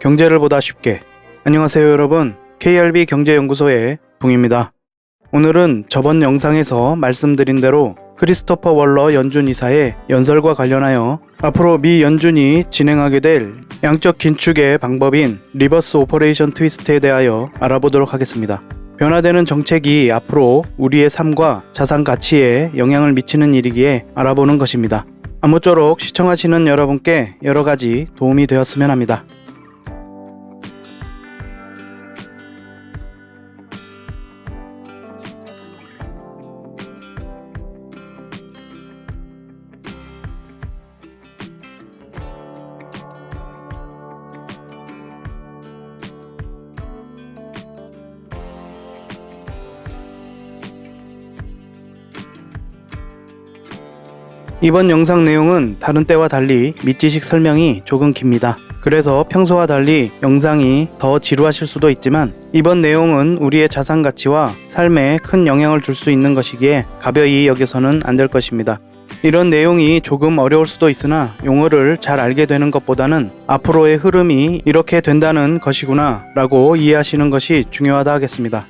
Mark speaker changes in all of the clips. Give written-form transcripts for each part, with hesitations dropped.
Speaker 1: 경제를 보다 쉽게. 안녕하세요 여러분, KRB 경제연구소의 동입니다. 오늘은 저번 영상에서 말씀드린 대로 크리스토퍼 월러 연준 이사의 연설과 관련하여 앞으로 미 연준이 진행하게 될 양적 긴축의 방법인 리버스 오퍼레이션 트위스트에 대하여 알아보도록 하겠습니다. 변화되는 정책이 앞으로 우리의 삶과 자산 가치에 영향을 미치는 일이기에 알아보는 것입니다. 아무쪼록 시청하시는 여러분께 여러가지 도움이 되었으면 합니다. 이번 영상 내용은 다른 때와 달리 밑지식 설명이 조금 깁니다. 그래서 평소와 달리 영상이 더 지루하실 수도 있지만 이번 내용은 우리의 자산 가치와 삶에 큰 영향을 줄 수 있는 것이기에 가벼이 여겨서는 안 될 것입니다. 이런 내용이 조금 어려울 수도 있으나 용어를 잘 알게 되는 것보다는 앞으로의 흐름이 이렇게 된다는 것이구나 라고 이해하시는 것이 중요하다 하겠습니다.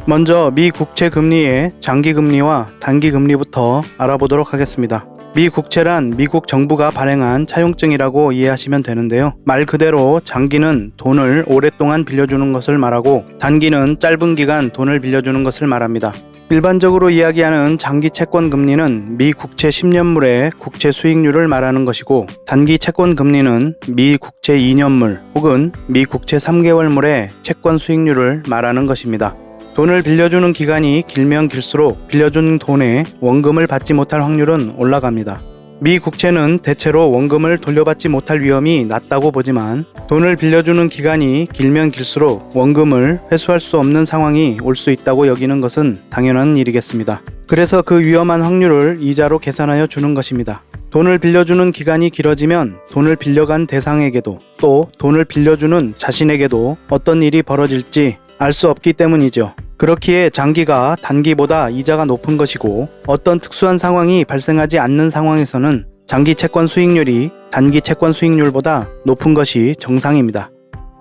Speaker 1: 먼저 미 국채 금리의 장기 금리와 단기 금리부터 알아보도록 하겠습니다. 미 국채란 미국 정부가 발행한 차용증이라고 이해하시면 되는데요. 말 그대로 장기는 돈을 오랫동안 빌려주는 것을 말하고 단기는 짧은 기간 돈을 빌려주는 것을 말합니다. 일반적으로 이야기하는 장기 채권 금리는 미 국채 10년물의 국채 수익률을 말하는 것이고 단기 채권 금리는 미 국채 2년물 혹은 미 국채 3개월물의 채권 수익률을 말하는 것입니다. 돈을 빌려주는 기간이 길면 길수록 빌려준 돈에 원금을 받지 못할 확률은 올라갑니다. 미 국채는 대체로 원금을 돌려받지 못할 위험이 낮다고 보지만 돈을 빌려주는 기간이 길면 길수록 원금을 회수할 수 없는 상황이 올 수 있다고 여기는 것은 당연한 일이겠습니다. 그래서 그 위험한 확률을 이자로 계산하여 주는 것입니다. 돈을 빌려주는 기간이 길어지면 돈을 빌려간 대상에게도 또 돈을 빌려주는 자신에게도 어떤 일이 벌어질지 알 수 없기 때문이죠. 그렇기에 장기가 단기보다 이자가 높은 것이고 어떤 특수한 상황이 발생하지 않는 상황에서는 장기 채권 수익률이 단기 채권 수익률보다 높은 것이 정상입니다.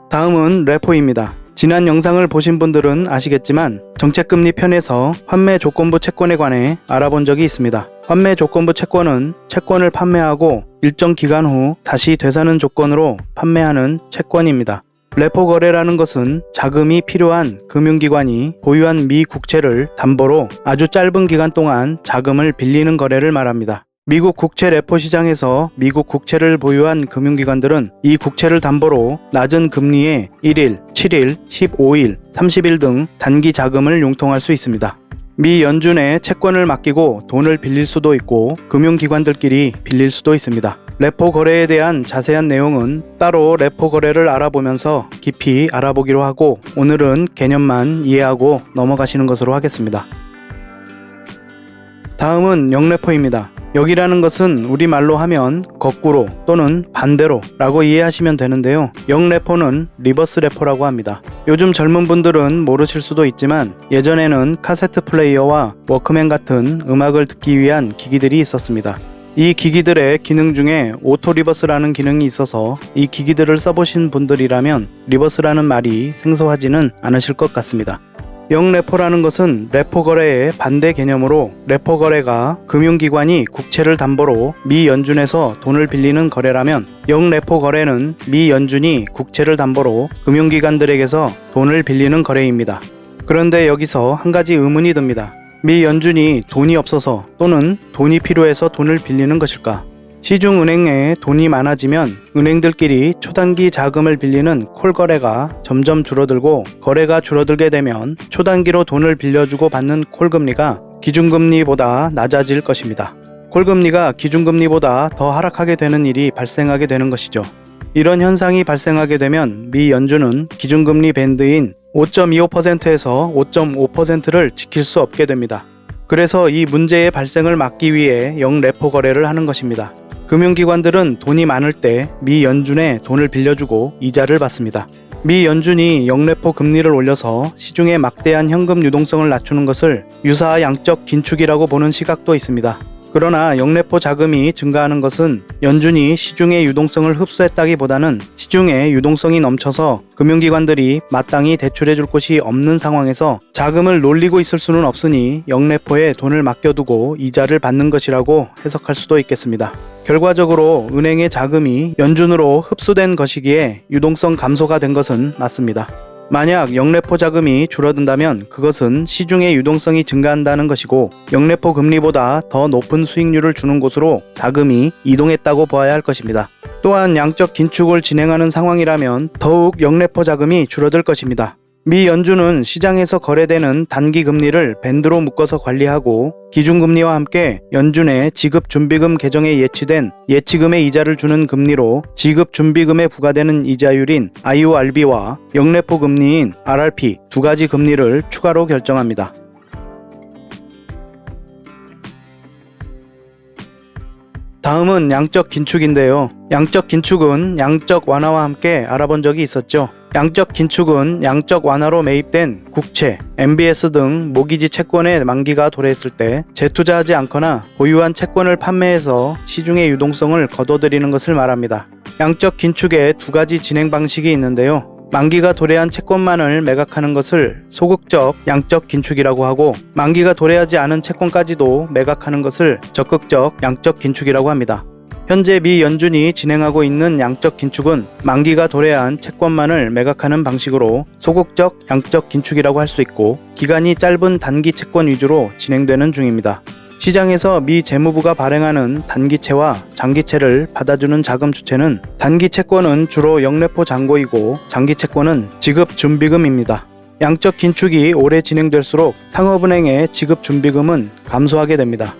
Speaker 1: 다음은 레포입니다. 지난 영상을 보신 분들은 아시겠지만 정책금리 편에서 환매 조건부 채권에 관해 알아본 적이 있습니다. 환매 조건부 채권은 채권을 판매하고 일정 기간 후 다시 되사는 조건으로 판매하는 채권입니다. 레포 거래라는 것은 자금이 필요한 금융기관이 보유한 미 국채를 담보로 아주 짧은 기간 동안 자금을 빌리는 거래를 말합니다. 미국 국채 레포 시장에서 미국 국채를 보유한 금융기관들은 이 국채를 담보로 낮은 금리에 1일, 7일, 15일, 30일 등 단기 자금을 융통할 수 있습니다. 미 연준에 채권을 맡기고 돈을 빌릴 수도 있고 금융기관들끼리 빌릴 수도 있습니다. 레포 거래에 대한 자세한 내용은 따로 레포 거래를 알아보면서 깊이 알아보기로 하고 오늘은 개념만 이해하고 넘어가시는 것으로 하겠습니다. 다음은 역레포입니다. 역이라는 것은 우리말로 하면 거꾸로 또는 반대로 라고 이해하시면 되는데요. 역레포는 리버스 레포라고 합니다. 요즘 젊은 분들은 모르실 수도 있지만 예전에는 카세트 플레이어와 워크맨 같은 음악을 듣기 위한 기기들이 있었습니다. 이 기기들의 기능 중에 오토 리버스라는 기능이 있어서 이 기기들을 써보신 분들이라면 리버스라는 말이 생소하지는 않으실 것 같습니다. 역레포라는 것은 레포 거래의 반대 개념으로 레포 거래가 금융기관이 국채를 담보로 미 연준에서 돈을 빌리는 거래라면 역레포 거래는 미 연준이 국채를 담보로 금융기관들에게서 돈을 빌리는 거래입니다. 그런데 여기서 한 가지 의문이 듭니다. 미 연준이 돈이 없어서 또는 돈이 필요해서 돈을 빌리는 것일까? 시중은행에 돈이 많아지면 은행들끼리 초단기 자금을 빌리는 콜 거래가 점점 줄어들고 거래가 줄어들게 되면 초단기로 돈을 빌려주고 받는 콜금리가 기준금리보다 낮아질 것입니다. 콜금리가 기준금리보다 더 하락하게 되는 일이 발생하게 되는 것이죠. 이런 현상이 발생하게 되면 미 연준은 기준금리 밴드인 5.25%에서 5.5%를 지킬 수 없게 됩니다. 그래서 이 문제의 발생을 막기 위해 영레포 거래를 하는 것입니다. 금융기관들은 돈이 많을 때 미 연준에 돈을 빌려주고 이자를 받습니다. 미 연준이 영레포 금리를 올려서 시중에 막대한 현금 유동성을 낮추는 것을 유사 양적 긴축이라고 보는 시각도 있습니다. 그러나 영레포 자금이 증가하는 것은 연준이 시중의 유동성을 흡수했다기보다는 시중에 유동성이 넘쳐서 금융기관들이 마땅히 대출해줄 곳이 없는 상황에서 자금을 놀리고 있을 수는 없으니 영레포에 돈을 맡겨두고 이자를 받는 것이라고 해석할 수도 있겠습니다. 결과적으로 은행의 자금이 연준으로 흡수된 것이기에 유동성 감소가 된 것은 맞습니다. 만약 영레포 자금이 줄어든다면 그것은 시중의 유동성이 증가한다는 것이고 영레포 금리보다 더 높은 수익률을 주는 곳으로 자금이 이동했다고 보아야 할 것입니다. 또한 양적 긴축을 진행하는 상황이라면 더욱 영레포 자금이 줄어들 것입니다. 미 연준은 시장에서 거래되는 단기 금리를 밴드로 묶어서 관리하고 기준금리와 함께 연준의 지급준비금 개정에 예치된 예치금의 이자를 주는 금리로 지급준비금에 부과되는 이자율인 IORB와 영레포 금리인 RRP 두 가지 금리를 추가로 결정합니다. 다음은 양적 긴축인데요. 양적 긴축은 양적 완화와 함께 알아본 적이 있었죠. 양적 긴축은 양적 완화로 매입된 국채, MBS 등 모기지 채권의 만기가 도래했을 때 재투자하지 않거나 보유한 채권을 판매해서 시중의 유동성을 거둬들이는 것을 말합니다. 양적 긴축에 두 가지 진행 방식이 있는데요. 만기가 도래한 채권만을 매각하는 것을 소극적 양적 긴축이라고 하고 만기가 도래하지 않은 채권까지도 매각하는 것을 적극적 양적 긴축이라고 합니다. 현재 미 연준이 진행하고 있는 양적 긴축은 만기가 도래한 채권만을 매각하는 방식으로 소극적 양적 긴축이라고 할 수 있고 기간이 짧은 단기 채권 위주로 진행되는 중입니다. 시장에서 미 재무부가 발행하는 단기채와 장기채를 받아주는 자금 주체는 단기 채권은 주로 영레포 잔고이고 장기 채권은 지급준비금입니다. 양적 긴축이 오래 진행될수록 상업은행의 지급준비금은 감소하게 됩니다.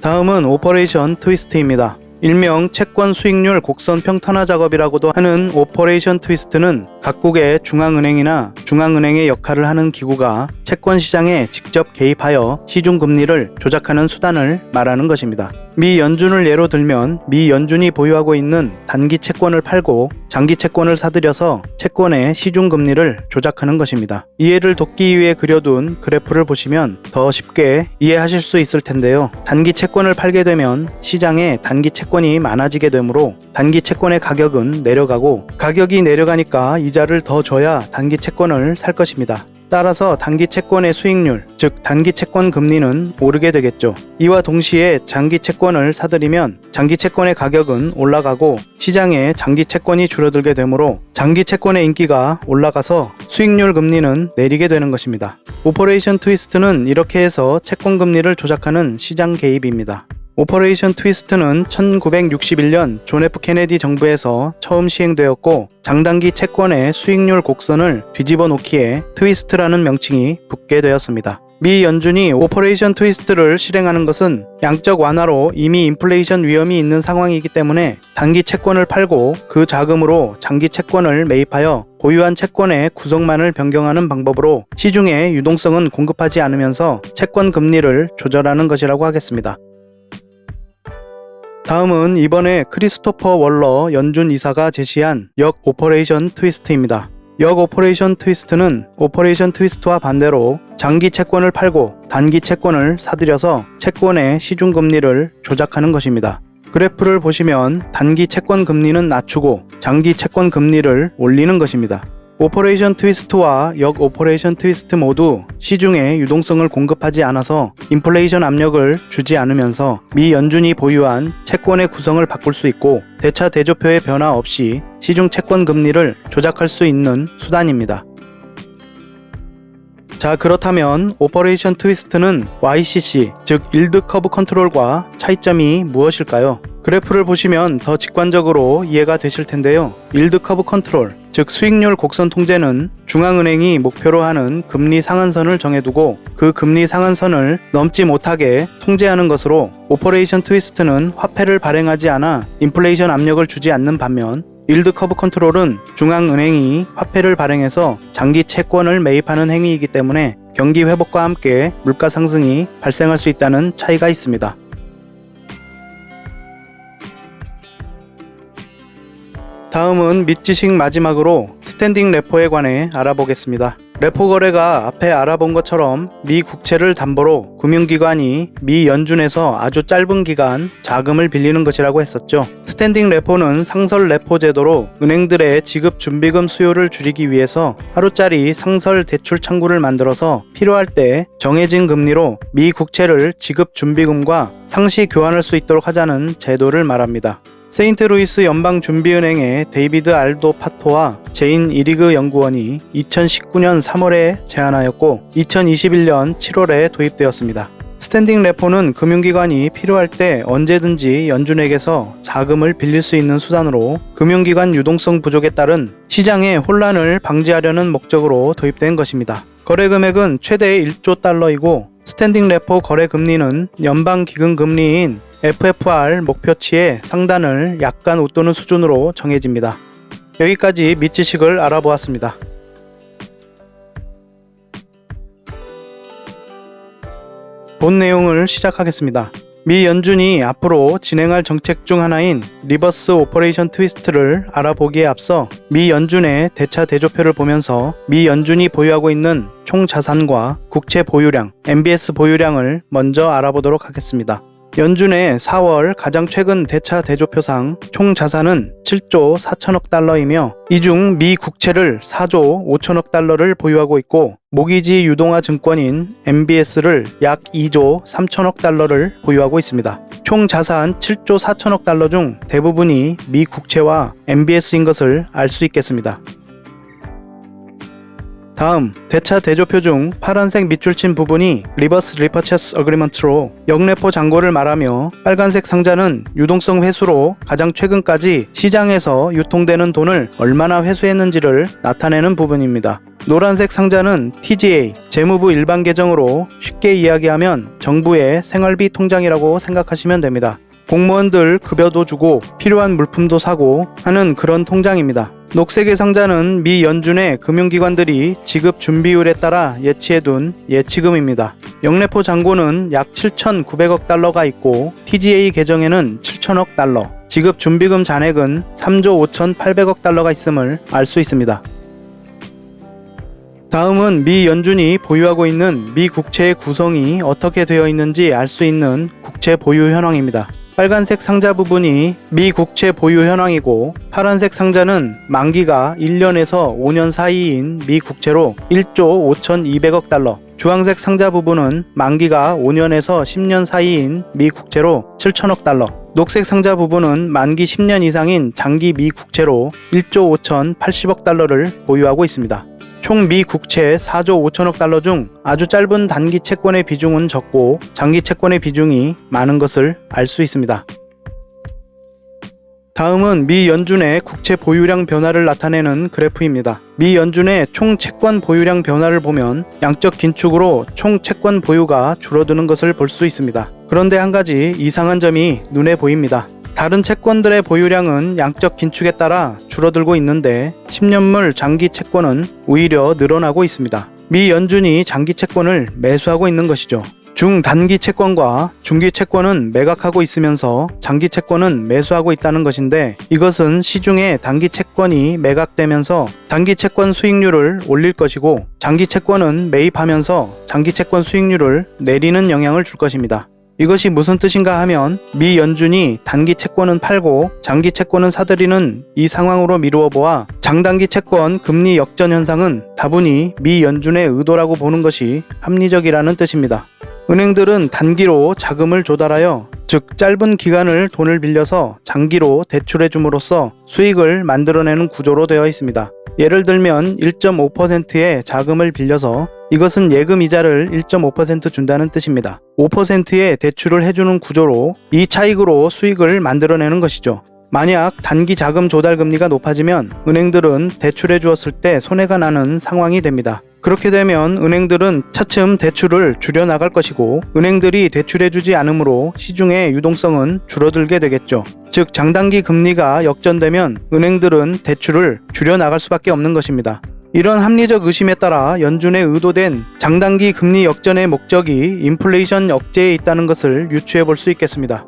Speaker 1: 다음은 오퍼레이션 트위스트입니다. 일명 채권 수익률 곡선 평탄화 작업이라고도 하는 오퍼레이션 트위스트는 각국의 중앙은행이나 중앙은행의 역할을 하는 기구가 채권 시장에 직접 개입하여 시중 금리를 조작하는 수단을 말하는 것입니다. 미 연준을 예로 들면 미 연준이 보유하고 있는 단기 채권을 팔고 장기 채권을 사들여서 채권의 시중 금리를 조작하는 것입니다. 이해를 돕기 위해 그려둔 그래프를 보시면 더 쉽게 이해하실 수 있을 텐데요. 단기 채권을 팔게 되면 시장에 단기 채권이 많아지게 되므로 단기 채권의 가격은 내려가고 가격이 내려가니까 이자를 더 줘야 단기 채권을 살 것입니다. 따라서 단기 채권의 수익률, 즉 단기 채권 금리는 오르게 되겠죠. 이와 동시에 장기 채권을 사들이면 장기 채권의 가격은 올라가고 시장에 장기 채권이 줄어들게 되므로 장기 채권의 인기가 올라가서 수익률 금리는 내리게 되는 것입니다. 오퍼레이션 트위스트는 이렇게 해서 채권 금리를 조작하는 시장 개입입니다. 오퍼레이션 트위스트는 1961년 존 F 케네디 정부에서 처음 시행되었고 장단기 채권의 수익률 곡선을 뒤집어 놓기에 트위스트라는 명칭이 붙게 되었습니다. 미 연준이 오퍼레이션 트위스트를 실행하는 것은 양적 완화로 이미 인플레이션 위험이 있는 상황이기 때문에 단기 채권을 팔고 그 자금으로 장기 채권을 매입하여 보유한 채권의 구성만을 변경하는 방법으로 시중에 유동성은 공급하지 않으면서 채권 금리를 조절하는 것이라고 하겠습니다. 다음은 이번에 크리스토퍼 월러 연준 이사가 제시한 역 오퍼레이션 트위스트입니다. 역 오퍼레이션 트위스트는 오퍼레이션 트위스트와 반대로 장기 채권을 팔고 단기 채권을 사들여서 채권의 시중 금리를 조작하는 것입니다. 그래프를 보시면 단기 채권 금리는 낮추고 장기 채권 금리를 올리는 것입니다. 오퍼레이션 트위스트와 역 오퍼레이션 트위스트 모두 시중에 유동성을 공급하지 않아서 인플레이션 압력을 주지 않으면서 미 연준이 보유한 채권의 구성을 바꿀 수 있고 대차 대조표의 변화 없이 시중 채권 금리를 조작할 수 있는 수단입니다. 자, 그렇다면 오퍼레이션 트위스트는 YCC, 즉 일드 커브 컨트롤과 차이점이 무엇일까요? 그래프를 보시면 더 직관적으로 이해가 되실 텐데요. 일드 커브 컨트롤, 즉 수익률 곡선 통제는 중앙은행이 목표로 하는 금리 상한선을 정해두고 그 금리 상한선을 넘지 못하게 통제하는 것으로 오퍼레이션 트위스트는 화폐를 발행하지 않아 인플레이션 압력을 주지 않는 반면 일드 커브 컨트롤은 중앙은행이 화폐를 발행해서 장기 채권을 매입하는 행위이기 때문에 경기 회복과 함께 물가 상승이 발생할 수 있다는 차이가 있습니다. 다음은 밑지식 마지막으로 스탠딩 레포에 관해 알아보겠습니다. 레포 거래가 앞에 알아본 것처럼 미 국채를 담보로 금융기관이 미 연준에서 아주 짧은 기간 자금을 빌리는 것이라고 했었죠. 스탠딩 레포는 상설 레포 제도로 은행들의 지급 준비금 수요를 줄이기 위해서 하루짜리 상설 대출 창구를 만들어서 필요할 때 정해진 금리로 미 국채를 지급 준비금과 상시 교환할 수 있도록 하자는 제도를 말합니다. 세인트루이스 연방준비은행의 데이비드 알도 파토와 제인 이리그 연구원이 2019년 3월에 제안하였고 2021년 7월에 도입되었습니다. 스탠딩 레포는 금융기관이 필요할 때 언제든지 연준에게서 자금을 빌릴 수 있는 수단으로 금융기관 유동성 부족에 따른 시장의 혼란을 방지하려는 목적으로 도입된 것입니다. 거래 금액은 최대 1조 달러이고 스탠딩 레포 거래 금리는 연방 기금 금리인 FFR 목표치의 상단을 약간 웃도는 수준으로 정해집니다. 여기까지 밑지식을 알아보았습니다. 본 내용을 시작하겠습니다. 미 연준이 앞으로 진행할 정책 중 하나인 리버스 오퍼레이션 트위스트를 알아보기에 앞서 미 연준의 대차 대조표를 보면서 미 연준이 보유하고 있는 총 자산과 국채 보유량, MBS 보유량을 먼저 알아보도록 하겠습니다. 연준의 4월 가장 최근 대차 대조표상 총 자산은 7조 4천억 달러이며 이 중 미 국채를 4조 5천억 달러를 보유하고 있고 모기지 유동화 증권인 MBS를 약 2조 3천억 달러를 보유하고 있습니다. 총 자산 7조 4천억 달러 중 대부분이 미 국채와 MBS인 것을 알 수 있겠습니다. 다음 대차 대조표 중 파란색 밑줄 친 부분이 리버스 리퍼체스 어그리먼트로 역레포 잔고를 말하며 빨간색 상자는 유동성 회수로 가장 최근까지 시장에서 유통되는 돈을 얼마나 회수했는지를 나타내는 부분입니다. 노란색 상자는 TGA, 재무부 일반 계정으로 쉽게 이야기하면 정부의 생활비 통장이라고 생각하시면 됩니다. 공무원들 급여도 주고 필요한 물품도 사고 하는 그런 통장입니다. 녹색의 상자는 미 연준의 금융기관들이 지급 준비율에 따라 예치해둔 예치금입니다. 역레포 잔고는 약 7,900억 달러가 있고 TGA 계정에는 7천억 달러, 지급 준비금 잔액은 3조 5,800억 달러가 있음을 알 수 있습니다. 다음은 미 연준이 보유하고 있는 미 국채의 구성이 어떻게 되어 있는지 알 수 있는 국채 보유 현황입니다. 빨간색 상자 부분이 미 국채 보유 현황이고 파란색 상자는 만기가 1년에서 5년 사이인 미 국채로 1조 5,200억 달러, 주황색 상자 부분은 만기가 5년에서 10년 사이인 미 국채로 7천억 달러, 녹색 상자 부분은 만기 10년 이상인 장기 미 국채로 1조 5,080억 달러를 보유하고 있습니다. 총 미 국채 4조 5천억 달러 중 아주 짧은 단기 채권의 비중은 적고 장기 채권의 비중이 많은 것을 알 수 있습니다. 다음은 미 연준의 국채 보유량 변화를 나타내는 그래프입니다. 미 연준의 총 채권 보유량 변화를 보면 양적 긴축으로 총 채권 보유가 줄어드는 것을 볼 수 있습니다. 그런데 한 가지 이상한 점이 눈에 보입니다. 다른 채권들의 보유량은 양적 긴축에 따라 줄어들고 있는데 10년물 장기 채권은 오히려 늘어나고 있습니다. 미 연준이 장기 채권을 매수하고 있는 것이죠. 중단기 채권과 중기 채권은 매각하고 있으면서 장기 채권은 매수하고 있다는 것인데 이것은 시중에 단기 채권이 매각되면서 단기 채권 수익률을 올릴 것이고 장기 채권은 매입하면서 장기 채권 수익률을 내리는 영향을 줄 것입니다. 이것이 무슨 뜻인가 하면 미 연준이 단기 채권은 팔고 장기 채권은 사들이는 이 상황으로 미루어 보아 장단기 채권 금리 역전 현상은 다분히 미 연준의 의도라고 보는 것이 합리적이라는 뜻입니다. 은행들은 단기로 자금을 조달하여 즉 짧은 기간을 돈을 빌려서 장기로 대출해 줌으로써 수익을 만들어내는 구조로 되어 있습니다. 예를 들면 1.5%의 자금을 빌려서 이것은 예금 이자를 1.5% 준다는 뜻입니다. 5%의 대출을 해주는 구조로 이 차익으로 수익을 만들어내는 것이죠. 만약 단기 자금 조달 금리가 높아지면 은행들은 대출해 주었을 때 손해가 나는 상황이 됩니다. 그렇게 되면 은행들은 차츰 대출을 줄여나갈 것이고 은행들이 대출해주지 않으므로 시중의 유동성은 줄어들게 되겠죠. 즉 장단기 금리가 역전되면 은행들은 대출을 줄여나갈 수밖에 없는 것입니다. 이런 합리적 의심에 따라 연준의 의도된 장단기 금리 역전의 목적이 인플레이션 억제에 있다는 것을 유추해 볼 수 있겠습니다.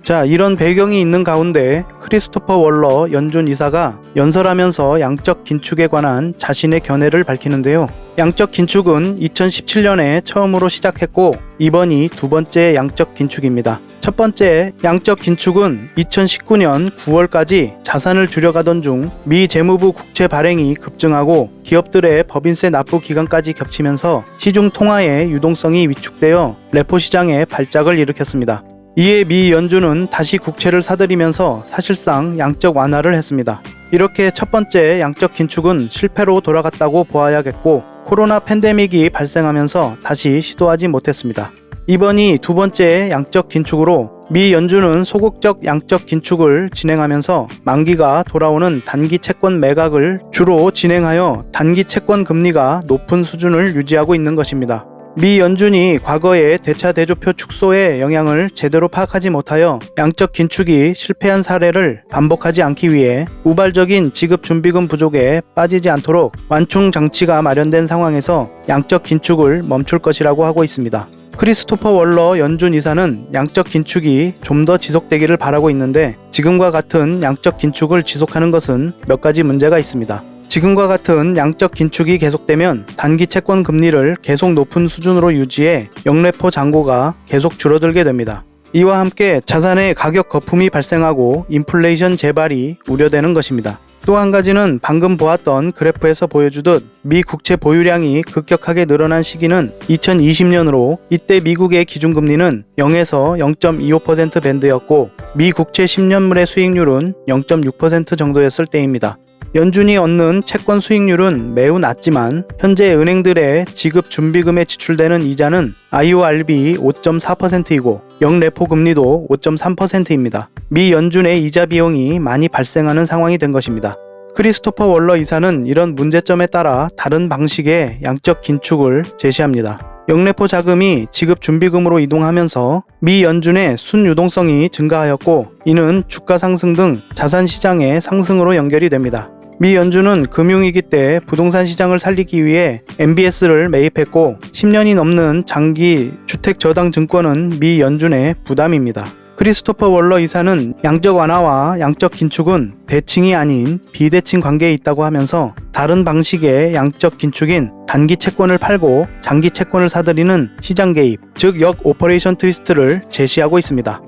Speaker 1: 자, 이런 배경이 있는 가운데 크리스토퍼 월러 연준 이사가 연설하면서 양적 긴축에 관한 자신의 견해를 밝히는데요. 양적 긴축은 2017년에 처음으로 시작했고 이번이 두 번째 양적 긴축입니다. 첫 번째 양적 긴축은 2019년 9월까지 자산을 줄여가던 중 미 재무부 국채 발행이 급증하고 기업들의 법인세 납부 기간까지 겹치면서 시중 통화의 유동성이 위축되어 레포 시장에 발작을 일으켰습니다. 이에 미 연준은 다시 국채를 사들이면서 사실상 양적 완화를 했습니다. 이렇게 첫 번째 양적 긴축은 실패로 돌아갔다고 보아야겠고 코로나 팬데믹이 발생하면서 다시 시도하지 못했습니다. 이번이 두 번째 양적 긴축으로 미 연준은 소극적 양적 긴축을 진행하면서 만기가 돌아오는 단기 채권 매각을 주로 진행하여 단기 채권 금리가 높은 수준을 유지하고 있는 것입니다. 미 연준이 과거의 대차 대조표 축소의 영향을 제대로 파악하지 못하여 양적 긴축이 실패한 사례를 반복하지 않기 위해 우발적인 지급 준비금 부족에 빠지지 않도록 완충 장치가 마련된 상황에서 양적 긴축을 멈출 것이라고 하고 있습니다. 크리스토퍼 월러 연준 이사는 양적 긴축이 좀 더 지속되기를 바라고 있는데 지금과 같은 양적 긴축을 지속하는 것은 몇 가지 문제가 있습니다. 지금과 같은 양적 긴축이 계속되면 단기 채권 금리를 계속 높은 수준으로 유지해 영레포 잔고가 계속 줄어들게 됩니다. 이와 함께 자산의 가격 거품이 발생하고 인플레이션 재발이 우려되는 것입니다. 또 한 가지는 방금 보았던 그래프에서 보여주듯 미 국채 보유량이 급격하게 늘어난 시기는 2020년으로 이때 미국의 기준금리는 0에서 0.25% 밴드였고 미 국채 10년물의 수익률은 0.6% 정도였을 때입니다. 연준이 얻는 채권 수익률은 매우 낮지만 현재 은행들의 지급 준비금에 지출되는 이자는 IORB 5.4%이고 영레포 금리도 5.3%입니다. 미 연준의 이자 비용이 많이 발생하는 상황이 된 것입니다. 크리스토퍼 월러 이사는 이런 문제점에 따라 다른 방식의 양적 긴축을 제시합니다. 영레포 자금이 지급 준비금으로 이동하면서 미 연준의 순유동성이 증가하였고 이는 주가 상승 등 자산 시장의 상승으로 연결이 됩니다. 미 연준은 금융위기 때 부동산 시장을 살리기 위해 MBS를 매입했고 10년이 넘는 장기 주택저당 증권은 미 연준의 부담입니다. 크리스토퍼 월러 이사는 양적 완화와 양적 긴축은 대칭이 아닌 비대칭 관계에 있다고 하면서 다른 방식의 양적 긴축인 단기 채권을 팔고 장기 채권을 사들이는 시장 개입, 즉 역 오퍼레이션 트위스트를 제시하고 있습니다.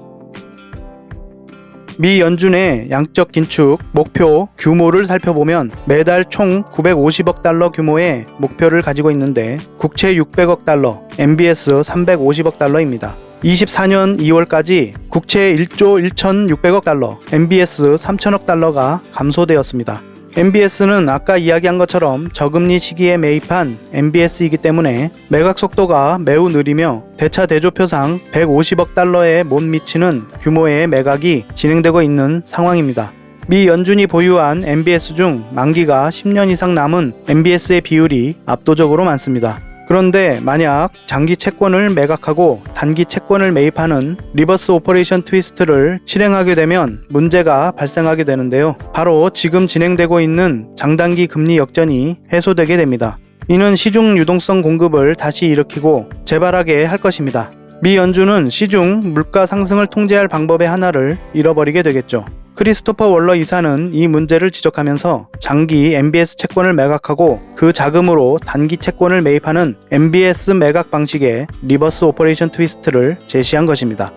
Speaker 1: 미 연준의 양적 긴축 목표 규모를 살펴보면 매달 총 950억 달러 규모의 목표를 가지고 있는데 국채 600억 달러, MBS 350억 달러입니다. 24년 2월까지 국채 1조 1,600억 달러, MBS 3천억 달러가 감소되었습니다. MBS는 아까 이야기한 것처럼 저금리 시기에 매입한 MBS이기 때문에 매각 속도가 매우 느리며 대차 대조표상 150억 달러에 못 미치는 규모의 매각이 진행되고 있는 상황입니다. 미 연준이 보유한 MBS 중 만기가 10년 이상 남은 MBS의 비율이 압도적으로 많습니다. 그런데 만약 장기 채권을 매각하고 단기 채권을 매입하는 리버스 오퍼레이션 트위스트를 실행하게 되면 문제가 발생하게 되는데요. 바로 지금 진행되고 있는 장단기 금리 역전이 해소되게 됩니다. 이는 시중 유동성 공급을 다시 일으키고 재발하게 할 것입니다. 미 연준은 시중 물가 상승을 통제할 방법의 하나를 잃어버리게 되겠죠. 크리스토퍼 월러 이사는 이 문제를 지적하면서 장기 MBS 채권을 매각하고 그 자금으로 단기 채권을 매입하는 MBS 매각 방식의 리버스 오퍼레이션 트위스트를 제시한 것입니다.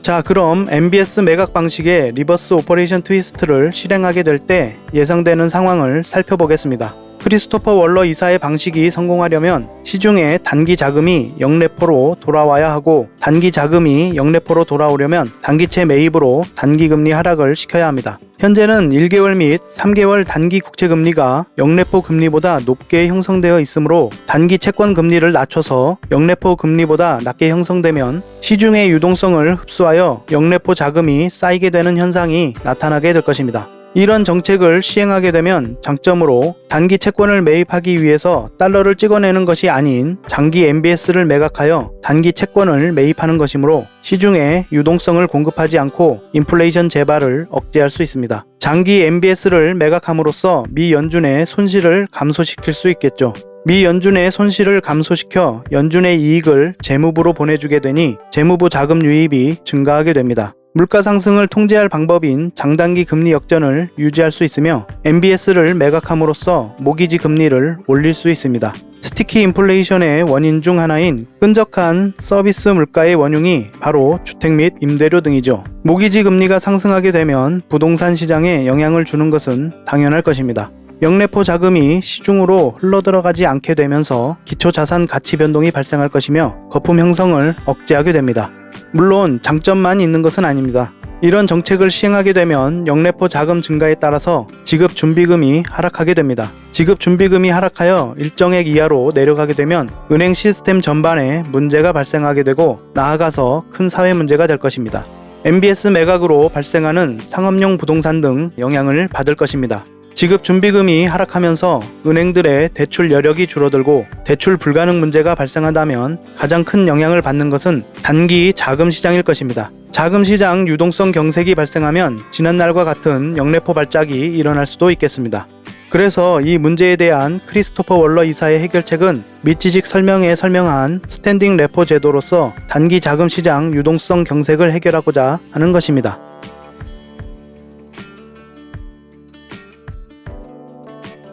Speaker 1: 자, 그럼 MBS 매각 방식의 리버스 오퍼레이션 트위스트를 실행하게 될 때 예상되는 상황을 살펴보겠습니다. 크리스토퍼 월러 이사의 방식이 성공하려면 시중에 단기 자금이 영래포로 돌아와야 하고, 단기 자금이 영래포로 돌아오려면 단기채 매입으로 단기 금리 하락을 시켜야 합니다. 현재는 1개월 및 3개월 단기 국채 금리가 영래포 금리보다 높게 형성되어 있으므로 단기 채권 금리를 낮춰서 영래포 금리보다 낮게 형성되면 시중의 유동성을 흡수하여 영래포 자금이 쌓이게 되는 현상이 나타나게 될 것입니다. 이런 정책을 시행하게 되면 장점으로 단기 채권을 매입하기 위해서 달러를 찍어내는 것이 아닌 장기 MBS를 매각하여 단기 채권을 매입하는 것이므로 시중에 유동성을 공급하지 않고 인플레이션 재발을 억제할 수 있습니다. 장기 MBS를 매각함으로써 미 연준의 손실을 감소시킬 수 있겠죠. 미 연준의 손실을 감소시켜 연준의 이익을 재무부로 보내주게 되니 재무부 자금 유입이 증가하게 됩니다. 물가 상승을 통제할 방법인 장단기 금리 역전을 유지할 수 있으며 MBS를 매각함으로써 모기지 금리를 올릴 수 있습니다. 스티키 인플레이션의 원인 중 하나인 끈적한 서비스 물가의 원흉이 바로 주택 및 임대료 등이죠. 모기지 금리가 상승하게 되면 부동산 시장에 영향을 주는 것은 당연할 것입니다. 영래포 자금이 시중으로 흘러들어가지 않게 되면서 기초자산 가치 변동이 발생할 것이며 거품 형성을 억제하게 됩니다. 물론 장점만 있는 것은 아닙니다. 이런 정책을 시행하게 되면 영래포 자금 증가에 따라서 지급 준비금이 하락하게 됩니다. 지급 준비금이 하락하여 일정액 이하로 내려가게 되면 은행 시스템 전반에 문제가 발생하게 되고 나아가서 큰 사회 문제가 될 것입니다. MBS 매각으로 발생하는 상업용 부동산 등 영향을 받을 것입니다. 지급 준비금이 하락하면서 은행들의 대출 여력이 줄어들고 대출 불가능 문제가 발생한다면 가장 큰 영향을 받는 것은 단기 자금 시장일 것입니다. 자금 시장 유동성 경색이 발생하면 지난날과 같은 영래포 발작이 일어날 수도 있겠습니다. 그래서 이 문제에 대한 크리스토퍼 월러 이사의 해결책은 밑지식 설명에 설명한 스탠딩 레포 제도로서 단기 자금 시장 유동성 경색을 해결하고자 하는 것입니다.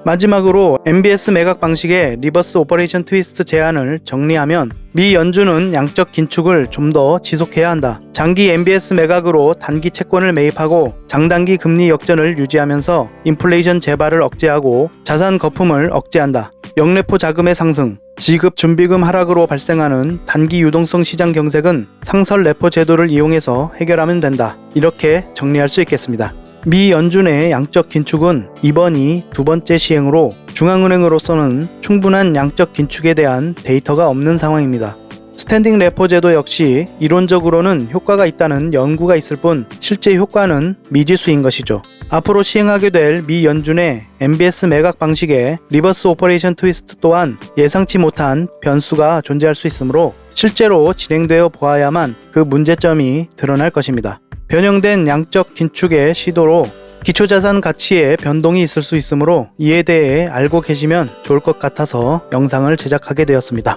Speaker 1: 마지막으로 MBS 매각 방식의 리버스 오퍼레이션 트위스트 제안을 정리하면 미 연준은 양적 긴축을 좀 더 지속해야 한다. 장기 MBS 매각으로 단기 채권을 매입하고 장단기 금리 역전을 유지하면서 인플레이션 재발을 억제하고 자산 거품을 억제한다. 영래포 자금의 상승, 지급 준비금 하락으로 발생하는 단기 유동성 시장 경색은 상설 레포 제도를 이용해서 해결하면 된다. 이렇게 정리할 수 있겠습니다. 미 연준의 양적 긴축은 이번이 두 번째 시행으로 중앙은행으로서는 충분한 양적 긴축에 대한 데이터가 없는 상황입니다. 스탠딩 레포 제도 역시 이론적으로는 효과가 있다는 연구가 있을 뿐 실제 효과는 미지수인 것이죠. 앞으로 시행하게 될 미 연준의 MBS 매각 방식의 리버스 오퍼레이션 트위스트 또한 예상치 못한 변수가 존재할 수 있으므로 실제로 진행되어 보아야만 그 문제점이 드러날 것입니다. 변형된 양적 긴축의 시도로 기초자산 가치에 변동이 있을 수 있으므로 이에 대해 알고 계시면 좋을 것 같아서 영상을 제작하게 되었습니다.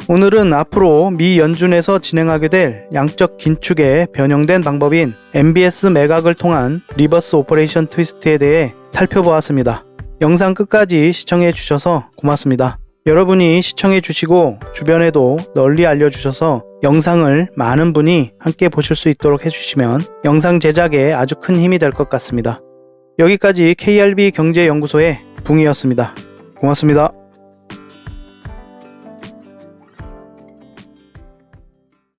Speaker 1: 오늘은 앞으로 미 연준에서 진행하게 될 양적 긴축의 변형된 방법인 MBS 매각을 통한 리버스 오퍼레이션 트위스트에 대해 살펴보았습니다. 영상 끝까지 시청해 주셔서 고맙습니다. 여러분이 시청해 주시고 주변에도 널리 알려주셔서 영상을 많은 분이 함께 보실 수 있도록 해주시면 영상 제작에 아주 큰 힘이 될 것 같습니다. 여기까지 KRB 경제연구소의 붕이었습니다. 고맙습니다.